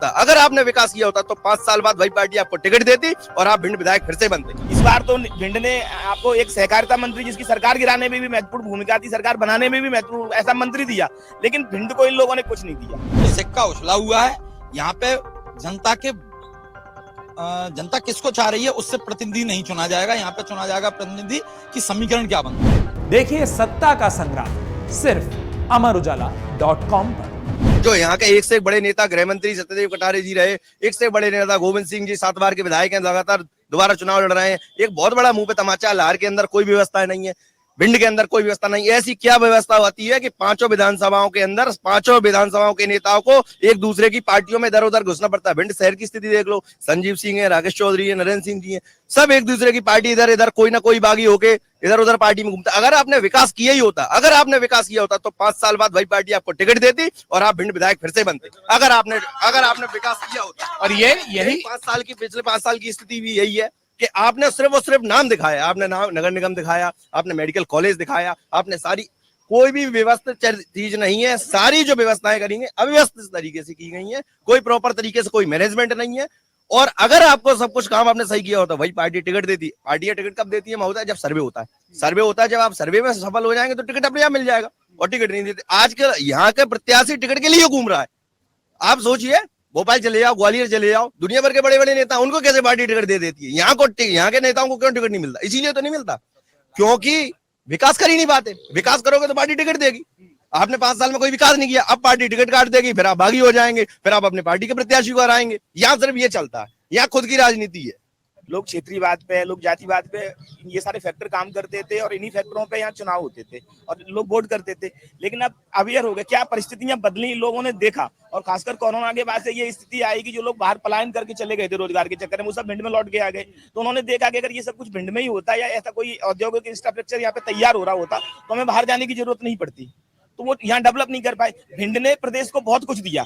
अगर आपने विकास किया होता तो 5 साल बाद वही पार्टी आपको टिकट देती और आप भिंड विधायक फिर से बनते। इस बार तो भिंड ने आपको एक सहकारिता मंत्री, जिसकी सरकार गिराने में भी महत्वपूर्ण भूमिका थी, सरकार बनाने में भी महत्वपूर्ण ऐसा मंत्री दिया, लेकिन भिंड को इन लोगों ने कुछ नहीं दिया। तो सिक्का उछला हुआ है यहाँ पे। जनता किसको चाह रही है उससे प्रतिनिधि नहीं चुना जाएगा, यहाँ पे चुना जाएगा प्रतिनिधि की समीकरण क्या बनता है। देखिए सत्ता का संग्राम सिर्फ अमरउजाला.com पर। जो यहाँ के एक से एक बड़े नेता गृह मंत्री सत्यदेव कटारे जी रहे, एक से बड़े नेता गोविंद सिंह जी 7 बार के विधायक हैं, लगातार दोबारा चुनाव लड़ रहे हैं। एक बहुत बड़ा मुंह पे तमाचा, लार के अंदर कोई व्यवस्था नहीं है, भिंड के अंदर कोई व्यवस्था नहीं। ऐसी क्या व्यवस्था होती है कि पांचों विधानसभाओं के अंदर पांचों विधानसभाओं के नेताओं को एक दूसरे की पार्टियों में इधर उधर घुसना पड़ता है। भिंड शहर की स्थिति देख लो, संजीव सिंह है, राकेश चौधरी है, नरेंद्र सिंह जी है, सब एक दूसरे की पार्टी इधर इधर कोई ना कोई बागी होके इधर उधर पार्टी में घूमता। अगर आपने विकास किया ही होता, अगर आपने विकास किया होता तो 5 साल बाद वही पार्टी आपको टिकट देती और आप भिंड विधायक फिर से बनते। अगर आपने विकास किया होता। और यही 5 साल की, पिछले 5 साल की स्थिति भी यही है कि आपने सिर्फ और सिर्फ नाम दिखाया, आपने नाम नगर निगम दिखाया, आपने मेडिकल कॉलेज दिखाया, आपने सारी, कोई भी व्यवस्थित चीज नहीं है। सारी जो व्यवस्थाएं करेंगे अव्यवस्थित तरीके से की गई है, कोई प्रॉपर तरीके से कोई मैनेजमेंट नहीं है। और अगर आपको सब कुछ काम आपने सही किया होता, वही पार्टी टिकट देती। पार्टी टिकट कब देती है महोदय? जब सर्वे होता है। सर्वे होता है, जब आप सर्वे में सफल हो जाएंगे तो टिकट अपने आप मिल जाएगा, और टिकट नहीं देते। आज के यहाँ के प्रत्याशी टिकट के लिए घूम रहा है। आप सोचिए, भोपाल चले जाओ, ग्वालियर चले जाओ, दुनिया भर के बड़े बड़े नेता, उनको कैसे पार्टी टिकट दे देती है। यहाँ के नेताओं को क्यों टिकट नहीं मिलता? इसीलिए तो नहीं मिलता क्योंकि विकास कर ही नहीं पाते। विकास करोगे तो पार्टी टिकट देगी। आपने 5 साल में कोई विकास नहीं किया, अब पार्टी टिकट काट देगी, फिर आप बागी हो जाएंगे, फिर आप अपने पार्टी के प्रत्याशी को हराएंगे। यहाँ सिर्फ ये चलता है, यहाँ खुद की राजनीति है। लोग क्षेत्रीयवाद पे, लोग जातिवाद पे, ये सारे फैक्टर काम करते थे और इन्हीं फैक्टरों पे यहाँ चुनाव होते थे और लोग वोट करते थे। लेकिन अब अवेयर हो गए, क्या परिस्थितियां बदली, लोगों ने देखा। और खासकर कोरोना के बाद से ये स्थिति आई कि जो लोग बाहर पलायन करके चले गए थे रोजगार के चक्कर में, वो सब भिंड में लौट के आ गए। तो उन्होंने देखा कि अगर ये सब कुछ भिंड में ही होता या ऐसा कोई औद्योगिक इंफ्रास्ट्रक्चर यहाँ पे तैयार हो रहा होता तो हमें बाहर जाने की जरूरत नहीं पड़ती। तो वो यहाँ डेवलप नहीं कर पाए। भिंड ने प्रदेश को बहुत कुछ दिया।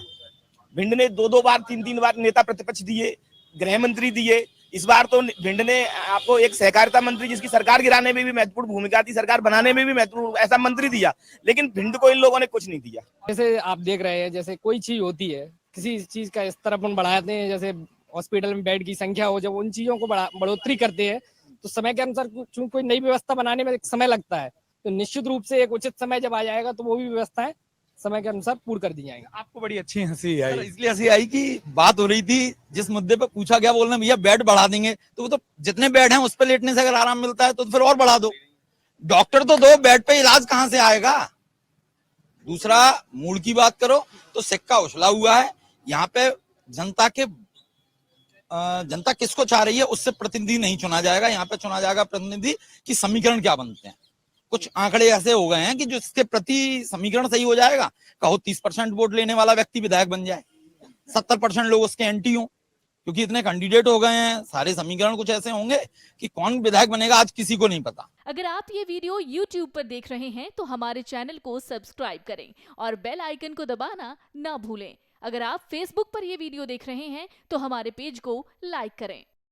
भिंड ने 2-2 बार 3-3 बार नेता प्रतिपक्ष दिए, गृह मंत्री दिए। इस बार तो भिंड ने आपको एक सहकारिता मंत्री, जिसकी सरकार गिराने में भी महत्वपूर्ण भूमिका थी, सरकार बनाने में भी महत्वपूर्ण ऐसा मंत्री दिया, लेकिन भिंड को इन लोगों ने कुछ नहीं दिया। जैसे आप देख रहे हैं, जैसे कोई चीज होती है, किसी चीज का स्तर अपन बढ़ाते हैं, जैसे हॉस्पिटल में बेड की संख्या हो, जब उन चीजों को बढ़ोतरी करते हैं तो समय के अनुसार चूंकि कोई नई व्यवस्था बनाने में एक समय लगता है, तो निश्चित रूप से एक उचित समय जब आ जाएगा तो वो भी व्यवस्थाएं समय के अनुसार पूर्ण कर दी जाएंगी। आपको बड़ी अच्छी हंसी आई। इसलिए हंसी आई कि बात हो रही थी, जिस मुद्दे पे पूछा गया, बोलना भैया बेड बढ़ा देंगे, तो वो तो जितने बेड हैं उस पर लेटने से अगर आराम मिलता है तो फिर और बढ़ा दो। डॉक्टर तो दो, बेड पे इलाज कहां से आएगा? दूसरा, मूड की बात करो तो सिक्का उछला हुआ है यहाँ पे। जनता किसको चाह रही है उससे प्रतिनिधि नहीं चुना जाएगा, यहाँ पे चुना जाएगा प्रतिनिधि की समीकरण क्या बनते हैं। कुछ आंकड़े ऐसे हो गए हैं कि जो इसके प्रति समीकरण सही हो जाएगा, कहो 30% वोट लेने वाला व्यक्ति विधायक बन जाए, 70% लोग उसके एंटी हों, क्योंकि इतने कैंडिडेट हो गए हैं। सारे समीकरण कुछ ऐसे होंगे कि कौन विधायक बनेगा आज किसी को नहीं पता। अगर आप ये वीडियो YouTube पर देख रहे हैं तो हमारे चैनल को सब्सक्राइब करें और बेल आइकन को दबाना ना भूलें। अगर आप Facebook पर ये वीडियो देख रहे हैं तो हमारे पेज को लाइक करें।